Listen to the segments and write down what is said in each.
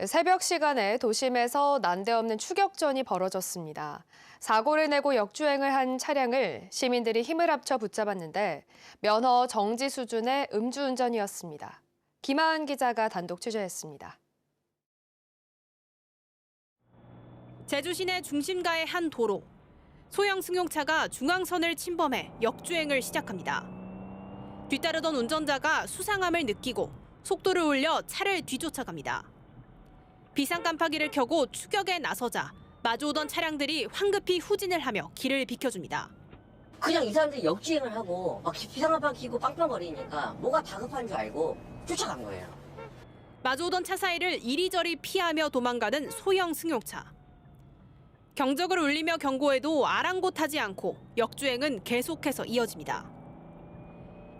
새벽 시간에 도심에서 난데없는 추격전이 벌어졌습니다. 사고를 내고 역주행을 한 차량을 시민들이 힘을 합쳐 붙잡았는데 면허 정지 수준의 음주운전이었습니다. 김하은 기자가 단독 취재했습니다. 제주 시내 중심가의 한 도로. 소형 승용차가 중앙선을 침범해 역주행을 시작합니다. 뒤따르던 운전자가 수상함을 느끼고 속도를 올려 차를 뒤쫓아갑니다. 비상 깜빡이를 켜고 추격에 나서자 마주오던 차량들이 황급히 후진을 하며 길을 비켜줍니다. 그냥 이 사람들이 역주행을 하고 막 비상깜빡 켜고 빵빵거리니까 뭐가 다급한 줄 알고 쫓아간 거예요. 마주오던 차 사이를 이리저리 피하며 도망가는 소형 승용차. 경적을 울리며 경고해도 아랑곳하지 않고 역주행은 계속해서 이어집니다.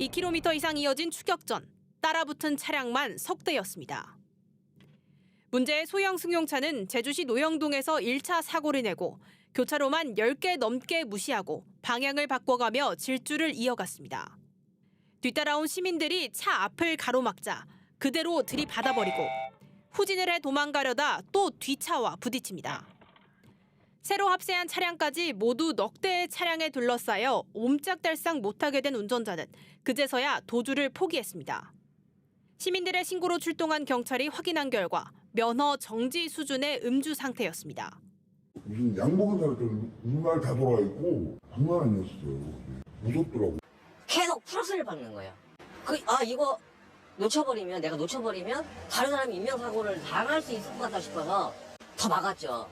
2km 이상 이어진 추격전, 따라붙은 차량만 석 대였습니다. 문제의 소형 승용차는 제주시 노영동에서 1차 사고를 내고 교차로만 10개 넘게 무시하고 방향을 바꿔가며 질주를 이어갔습니다. 뒤따라온 시민들이 차 앞을 가로막자 그대로 들이받아버리고 후진을 해 도망가려다 또 뒷차와 부딪힙니다. 새로 합세한 차량까지 모두 넉 대의 차량에 둘러싸여 옴짝달싹 못하게 된 운전자는 그제서야 도주를 포기했습니다. 시민들의 신고로 출동한 경찰이 확인한 결과 면허 정지 수준의 음주 상태였습니다. 무슨 양복은 사람들 눈알 다 돌아 있고 장난 아니었어요. 무섭더라고. 계속 플러스를 받는 거예요. 이거 내가 놓쳐버리면 다른 사람이 인명사고를 당할 수 있을 것 같다 싶어서 더 막았죠.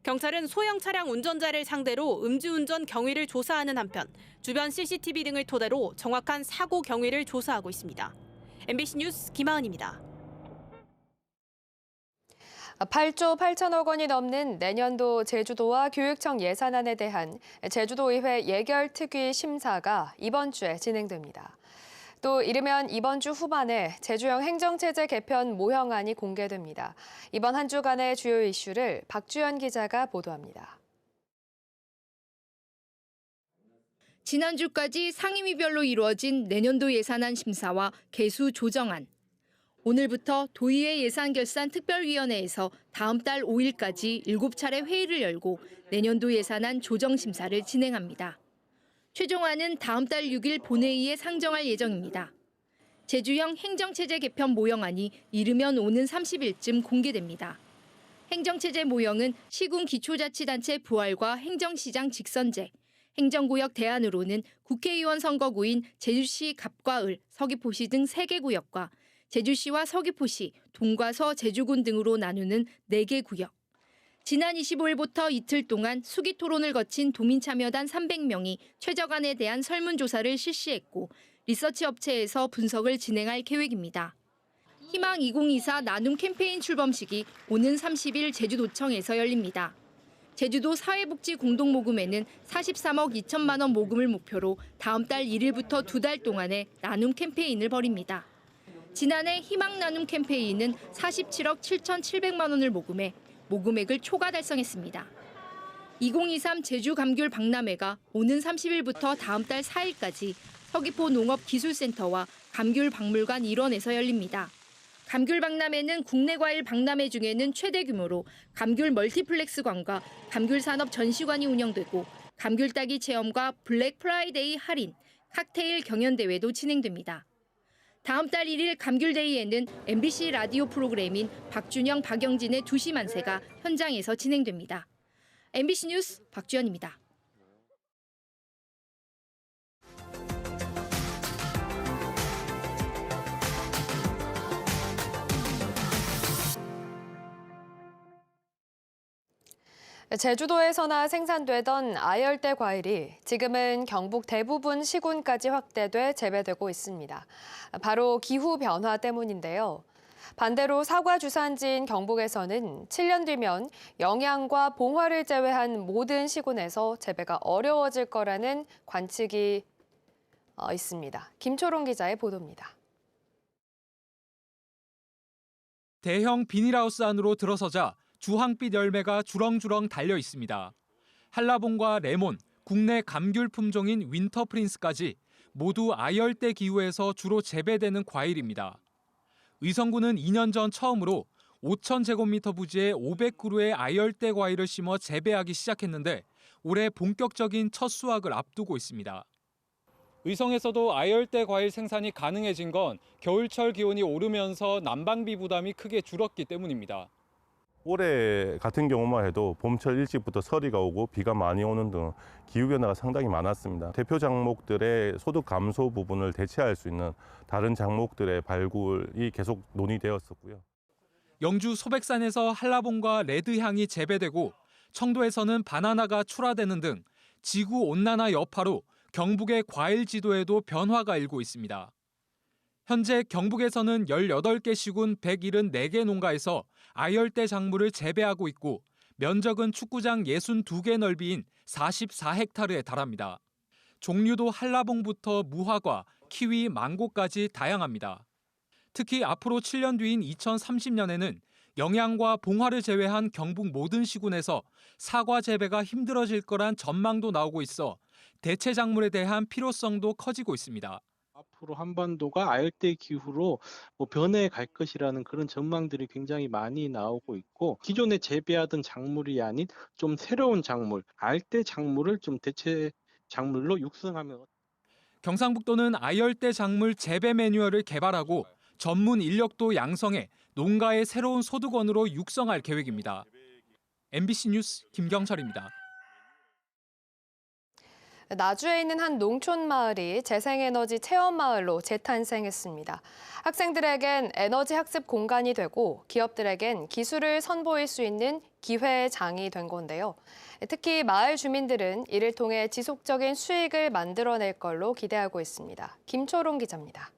경찰은 소형 차량 운전자를 상대로 음주운전 경위를 조사하는 한편 주변 CCTV 등을 토대로 정확한 사고 경위를 조사하고 있습니다. MBC 뉴스 김하은입니다. 8조 8천억 원이 넘는 내년도 제주도와 교육청 예산안에 대한 제주도의회 예결특위 심사가 이번 주에 진행됩니다. 또 이르면 이번 주 후반에 제주형 행정체제 개편 모형안이 공개됩니다. 이번 한 주간의 주요 이슈를 박주연 기자가 보도합니다. 지난주까지 상임위별로 이루어진 내년도 예산안 심사와 개수 조정안. 오늘부터 도의회 예산결산 특별위원회에서 다음 달 5일까지 7차례 회의를 열고 내년도 예산안 조정 심사를 진행합니다. 최종안은 다음 달 6일 본회의에 상정할 예정입니다. 제주형 행정체제 개편 모형안이 이르면 오는 30일쯤 공개됩니다. 행정체제 모형은 시군 기초자치단체 부활과 행정시장 직선제, 행정구역 대안으로는 국회의원 선거구인 제주시 갑과 을, 서귀포시 등 3개 구역과 제주시와 서귀포시, 동과서, 제주군 등으로 나누는 4개 구역. 지난 25일부터 이틀 동안 수기 토론을 거친 도민참여단 300명이 최저간에 대한 설문조사를 실시했고 리서치 업체에서 분석을 진행할 계획입니다. 희망 2024 나눔 캠페인 출범식이 오는 30일 제주도청에서 열립니다. 제주도 사회복지 공동모금회는 43억 2천만 원 모금을 목표로 다음 달 1일부터 2달 동안의 나눔 캠페인을 벌입니다. 지난해 희망 나눔 캠페인은 47억 7,700만 원을 모금해 모금액을 초과 달성했습니다. 2023 제주 감귤 박람회가 오는 30일부터 다음 달 4일까지 서귀포 농업기술센터와 감귤 박물관 일원에서 열립니다. 감귤 박람회는 국내 과일 박람회 중에는 최대 규모로 감귤 멀티플렉스관과 감귤 산업 전시관이 운영되고 감귤 따기 체험과 블랙 프라이데이 할인, 칵테일 경연 대회도 진행됩니다. 다음 달 1일 감귤데이에는 MBC 라디오 프로그램인 박준영, 박영진의 2시 만세가 현장에서 진행됩니다. MBC 뉴스 박주연입니다. 제주도에서나 생산되던 아열대 과일이 지금은 경북 대부분 시군까지 확대돼 재배되고 있습니다. 바로 기후 변화 때문인데요. 반대로 사과 주산지인 경북에서는 7년 뒤면 영양과 봉화를 제외한 모든 시군에서 재배가 어려워질 거라는 관측이 있습니다. 김초롱 기자의 보도입니다. 대형 비닐하우스 안으로 들어서자 주황빛 열매가 주렁주렁 달려 있습니다. 한라봉과 레몬, 국내 감귤 품종인 윈터 프린스까지 모두 아열대 기후에서 주로 재배되는 과일입니다. 의성군은 2년 전 처음으로 5,000제곱미터 부지에 500그루의 아열대 과일을 심어 재배하기 시작했는데 올해 본격적인 첫 수확을 앞두고 있습니다. 의성에서도 아열대 과일 생산이 가능해진 건 겨울철 기온이 오르면서 난방비 부담이 크게 줄었기 때문입니다. 올해 같은 경우만 해도 봄철 일찍부터 서리가 오고 비가 많이 오는 등 기후변화가 상당히 많았습니다. 대표 작목들의 소득 감소 부분을 대체할 수 있는 다른 작목들의 발굴이 계속 논의되었었고요. 영주 소백산에서 한라봉과 레드향이 재배되고 청도에서는 바나나가 출하되는 등 지구온난화 여파로 경북의 과일 지도에도 변화가 일고 있습니다. 현재 경북에서는 18개 시군 174개 농가에서 아열대 작물을 재배하고 있고 면적은 축구장 62개 넓이인 44헥타르에 달합니다. 종류도 한라봉부터 무화과, 키위, 망고까지 다양합니다. 특히 앞으로 7년 뒤인 2030년에는 영양과 봉화를 제외한 경북 모든 시군에서 사과 재배가 힘들어질 거란 전망도 나오고 있어 대체 작물에 대한 필요성도 커지고 있습니다. 앞으로 한반도가 아열대 기후로 변해갈 것이라는 그런 전망들이 굉장히 많이 나오고 있고 기존에 재배하던 작물이 아닌 좀 새로운 작물, 아열대 작물을 좀 대체 작물로 육성하면 경상북도는 아열대 작물 재배 매뉴얼을 개발하고 전문 인력도 양성해 농가의 새로운 소득원으로 육성할 계획입니다. MBC 뉴스 김경철입니다. 나주에 있는 한 농촌 마을이 재생에너지 체험마을로 재탄생했습니다. 학생들에겐 에너지 학습 공간이 되고 기업들에겐 기술을 선보일 수 있는 기회의 장이 된 건데요. 특히 마을 주민들은 이를 통해 지속적인 수익을 만들어낼 걸로 기대하고 있습니다. 김초롱 기자입니다.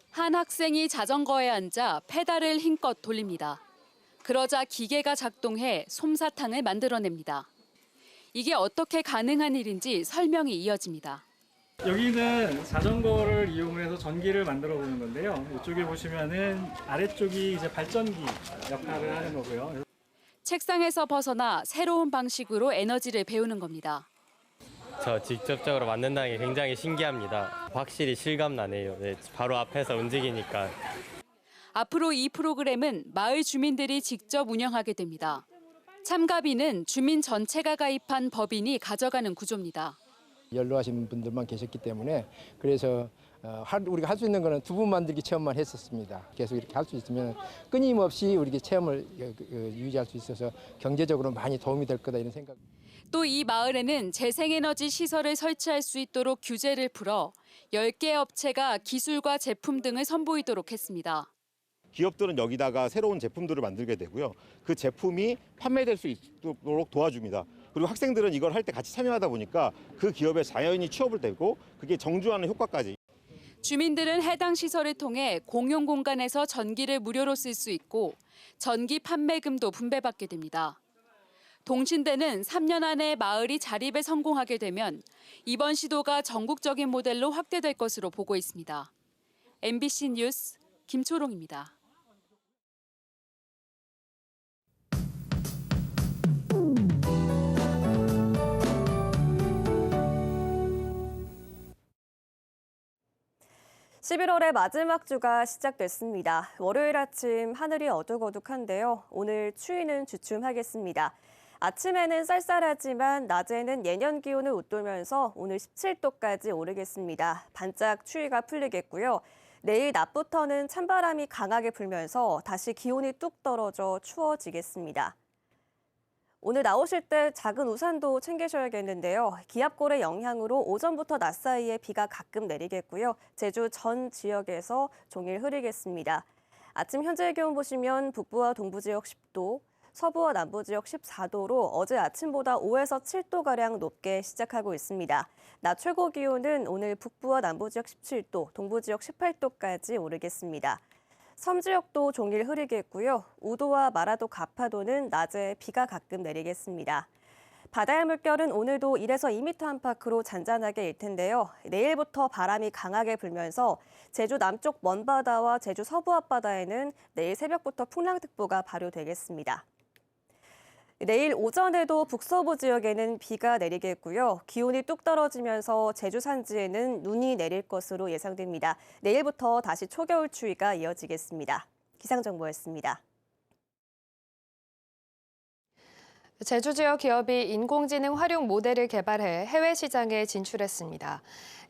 한 학생이 자전거에 앉아 페달을 힘껏 돌립니다. 그러자 기계가 작동해 솜사탕을 만들어냅니다. 이게 어떻게 가능한 일인지 설명이 이어집니다. 여기는 자전거를 이용해서 전기를 만들어 보는 건데요. 이쪽에 보시면은 아래쪽이 이제 발전기 역할을 하는 거고요. 책상에서 벗어나 새로운 방식으로 에너지를 배우는 겁니다. 저 직접적으로 만든다는 게 굉장히 신기합니다. 확실히 실감 나네요. 네, 바로 앞에서 움직이니까. 앞으로 이 프로그램은 마을 주민들이 직접 운영하게 됩니다. 참가비는 주민 전체가 가입한 법인이 가져가는 구조입니다. 연로하신 분들만 계셨기 때문에 그래서 우리가 할 수 있는 거는 두부 만들기 체험만 했었습니다. 계속 이렇게 할 수 있으면 끊임없이 우리 체험을 유지할 수 있어서 경제적으로 많이 도움이 될 거다 이런 생각. 또 이 마을에는 재생에너지 시설을 설치할 수 있도록 규제를 풀어 10개 업체가 기술과 제품 등을 선보이도록 했습니다. 기업들은 여기다가 새로운 제품들을 만들게 되고요. 그 제품이 판매될 수 있도록 도와줍니다. 그리고 학생들은 이걸 할 때 같이 참여하다 보니까 그 기업에 자연히 취업을 되고 그게 정주하는 효과까지. 주민들은 해당 시설을 통해 공용 공간에서 전기를 무료로 쓸 수 있고 전기 판매금도 분배받게 됩니다. 동신대는 3년 안에 마을이 자립에 성공하게 되면 이번 시도가 전국적인 모델로 확대될 것으로 보고 있습니다. MBC 뉴스 김초롱입니다. (11월의) 마지막 주가 시작됐습니다. 월요일 아침 하늘이 어둑어둑한데요. 오늘 추위는 주춤하겠습니다. 아침에는 쌀쌀하지만 낮에는 예년 기온을 웃돌면서 오늘 17도까지 오르겠습니다. 반짝 추위가 풀리겠고요. 내일 낮부터는 찬바람이 강하게 불면서 다시 기온이 뚝 떨어져 추워지겠습니다. 오늘 나오실 때 작은 우산도 챙기셔야겠는데요. 기압골의 영향으로 오전부터 낮 사이에 비가 가끔 내리겠고요. 제주 전 지역에서 종일 흐리겠습니다. 아침 현재 기온 보시면 북부와 동부 지역 10도, 서부와 남부 지역 14도로 어제 아침보다 5에서 7도가량 높게 시작하고 있습니다. 낮 최고 기온은 오늘 북부와 남부 지역 17도, 동부 지역 18도까지 오르겠습니다. 섬 지역도 종일 흐리겠고요. 우도와 마라도, 가파도는 낮에 비가 가끔 내리겠습니다. 바다의 물결은 오늘도 1에서 2m 안팎으로 잔잔하게 일 텐데요. 내일부터 바람이 강하게 불면서 제주 남쪽 먼바다와 제주 서부 앞바다에는 내일 새벽부터 풍랑특보가 발효되겠습니다. 내일 오전에도 북서부 지역에는 비가 내리겠고요. 기온이 뚝 떨어지면서 제주 산지에는 눈이 내릴 것으로 예상됩니다. 내일부터 다시 초겨울 추위가 이어지겠습니다. 기상정보였습니다. 제주 지역 기업이 인공지능 활용 모델을 개발해 해외 시장에 진출했습니다.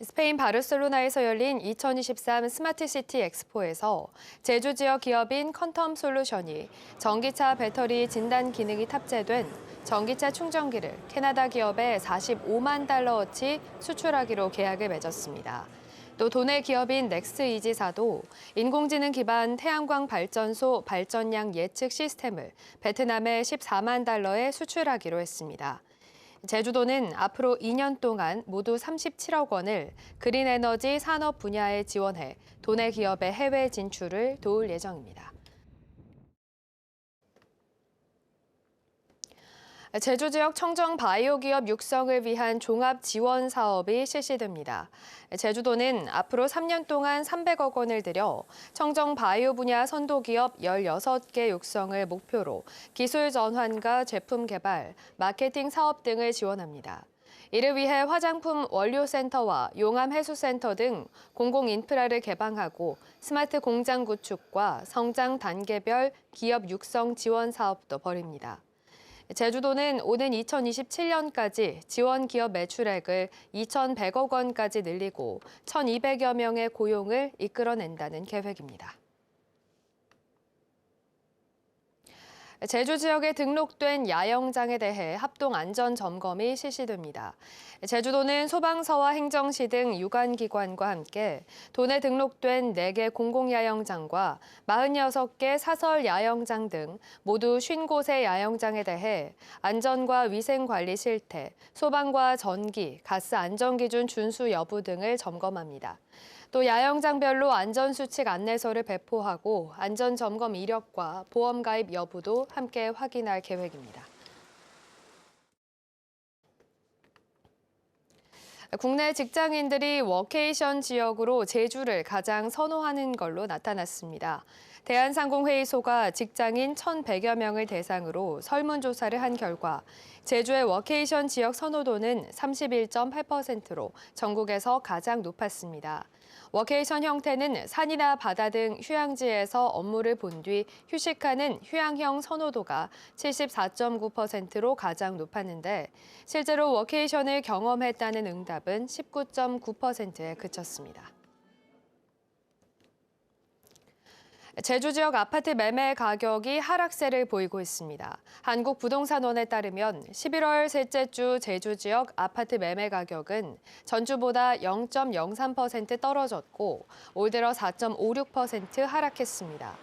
스페인 바르셀로나에서 열린 2023 스마트시티 엑스포에서 제주 지역 기업인 컨텀 솔루션이 전기차 배터리 진단 기능이 탑재된 전기차 충전기를 캐나다 기업에 45만 달러어치 수출하기로 계약을 맺었습니다. 또 도내 기업인 넥스 이지사도 인공지능 기반 태양광 발전소 발전량 예측 시스템을 베트남에 14만 달러에 수출하기로 했습니다. 제주도는 앞으로 2년 동안 모두 37억 원을 그린 에너지 산업 분야에 지원해 도내 기업의 해외 진출을 도울 예정입니다. 제주 지역 청정 바이오 기업 육성을 위한 종합 지원 사업이 실시됩니다. 제주도는 앞으로 3년 동안 300억 원을 들여 청정 바이오 분야 선도 기업 16개 육성을 목표로 기술 전환과 제품 개발, 마케팅 사업 등을 지원합니다. 이를 위해 화장품 원료센터와 용암해수센터 등 공공 인프라를 개방하고 스마트 공장 구축과 성장 단계별 기업 육성 지원 사업도 벌입니다. 제주도는 오는 2027년까지 지원 기업 매출액을 2,100억 원까지 늘리고 1,200여 명의 고용을 이끌어낸다는 계획입니다. 제주 지역에 등록된 야영장에 대해 합동 안전 점검이 실시됩니다. 제주도는 소방서와 행정시 등 유관기관과 함께 도내 등록된 4개 공공야영장과 46개 사설 야영장 등 모두 50곳의 야영장에 대해 안전과 위생관리 실태, 소방과 전기, 가스 안전기준 준수 여부 등을 점검합니다. 또 야영장별로 안전수칙 안내서를 배포하고 안전점검 이력과 보험가입 여부도 함께 확인할 계획입니다. 국내 직장인들이 워케이션 지역으로 제주를 가장 선호하는 걸로 나타났습니다. 대한상공회의소가 직장인 1,100여 명을 대상으로 설문조사를 한 결과 제주의 워케이션 지역 선호도는 31.8%로 전국에서 가장 높았습니다. 워케이션 형태는 산이나 바다 등 휴양지에서 업무를 본 뒤 휴식하는 휴양형 선호도가 74.9%로 가장 높았는데 실제로 워케이션을 경험했다는 응답은 19.9%에 그쳤습니다. 제주 지역 아파트 매매 가격이 하락세를 보이고 있습니다. 한국부동산원에 따르면 11월 셋째 주 제주 지역 아파트 매매 가격은 전주보다 0.03% 떨어졌고 올 들어 4.56% 하락했습니다.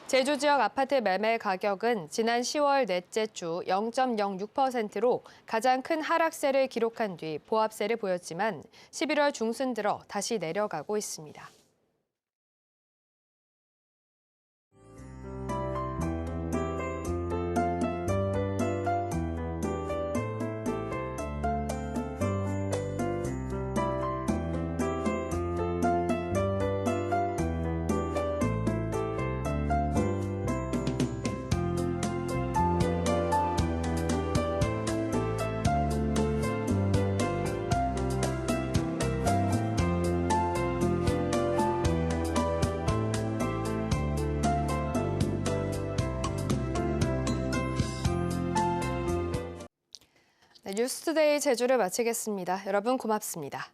제주 지역 아파트 매매 가격은 지난 10월 넷째 주 0.06%로 가장 큰 하락세를 기록한 뒤 보합세를 보였지만 11월 중순 들어 다시 내려가고 있습니다. 네, 뉴스투데이 제주를 마치겠습니다. 여러분 고맙습니다.